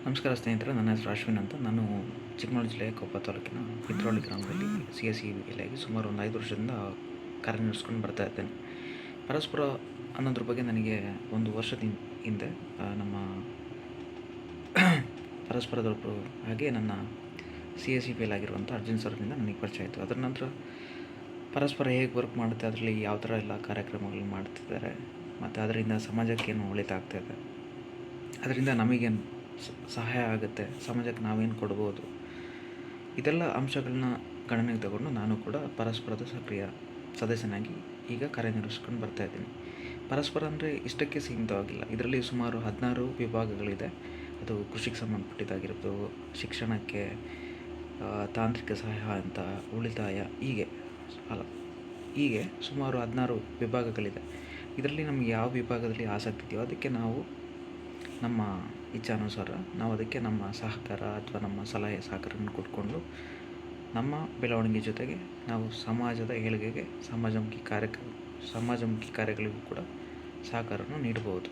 ನಮಸ್ಕಾರ ಸ್ನೇಹಿತರೆ, ನನ್ನ ಹೆಸರು ಅಶ್ವಿನ್ ಅಂತ. ನಾನು ಚಿಕ್ಕಮಗಳೂರು ಜಿಲ್ಲೆಯ ಕೊಪ್ಪ ತಾಲೂಕಿನ ಬಿದ್ರೋಳಿ ಗ್ರಾಮದಲ್ಲಿ CSE ಸುಮಾರು ಒಂದು 5 ವರ್ಷದಿಂದ ಕಾರ್ಯನಿರ್ವಹಿಸ್ಕೊಂಡು ಬರ್ತಾ ಇದ್ದೇನೆ. ಪರಸ್ಪರ ಅನ್ನೋದ್ರ ಬಗ್ಗೆ ನನಗೆ ಒಂದು ವರ್ಷದ ಹಿಂದೆ ನಮ್ಮ ಪರಸ್ಪರದೊಬ್ಬರು ಹಾಗೆ ನನ್ನ CSE ಆಗಿರುವಂಥ ಅರ್ಜುನ್ ಸರ್ನಿಂದ ನನಗೆ ಪರಿಚಯ ಆಯಿತು. ಅದರ ನಂತರ ಪರಸ್ಪರ ಹೇಗೆ ವರ್ಕ್ ಮಾಡುತ್ತೆ, ಅದರಲ್ಲಿ ಯಾವ ಥರ ಎಲ್ಲ ಕಾರ್ಯಕ್ರಮಗಳನ್ನ ಮಾಡ್ತಿದ್ದಾರೆ, ಮತ್ತು ಅದರಿಂದ ಸಮಾಜಕ್ಕೇನು ಒಳಿತಾಗ್ತಾಯಿದೆ, ಅದರಿಂದ ನಮಗೇನು ಸಹಾಯ ಆಗುತ್ತೆ, ಸಮಾಜಕ್ಕೆ ನಾವೇನು ಕೊಡ್ಬೋದು, ಇದೆಲ್ಲ ಅಂಶಗಳನ್ನ ಗಣನೆಗೆ ತಗೊಂಡು ನಾನು ಕೂಡ ಪರಸ್ಪರದ ಸಕ್ರಿಯ ಸದಸ್ಯನಾಗಿ ಈಗ ಕಾರ್ಯನಿರ್ವಹಿಸ್ಕೊಂಡು ಬರ್ತಾಯಿದ್ದೀನಿ. ಪರಸ್ಪರ ಅಂದರೆ ಇಷ್ಟಕ್ಕೆ ಸೀಮಿತವಾಗಿಲ್ಲ. ಇದರಲ್ಲಿ ಸುಮಾರು 16 ವಿಭಾಗಗಳಿದೆ. ಅದು ಕೃಷಿಗೆ ಸಂಬಂಧಪಟ್ಟಿದ್ದಾಗಿರ್ಬೋದು, ಶಿಕ್ಷಣಕ್ಕೆ, ತಾಂತ್ರಿಕ ಸಹಾಯ ಅಂತ, ಉಳಿತಾಯ, ಹೀಗೆ ಸುಮಾರು 16 ವಿಭಾಗಗಳಿದೆ. ಇದರಲ್ಲಿ ನಮಗೆ ಯಾವ ವಿಭಾಗದಲ್ಲಿ ಆಸಕ್ತಿ ಇದೆಯೋ ಅದಕ್ಕೆ ನಾವು ನಮ್ಮ ಇಚ್ಛಾನುಸಾರ ನಾವು ಅದಕ್ಕೆ ನಮ್ಮ ಸಹಕಾರ ಅಥವಾ ನಮ್ಮ ಸಲಹೆ ಸಹಕಾರವನ್ನು ಕೊಟ್ಕೊಂಡು ನಮ್ಮ ಬೆಳವಣಿಗೆ ಜೊತೆಗೆ ನಾವು ಸಮಾಜದ ಏಳಿಗೆಗೆ ಸಮಾಜಮುಖಿ ಕಾರ್ಯಗಳಿಗೂ ಕೂಡ ಸಹಕಾರವನ್ನು ನೀಡಬಹುದು.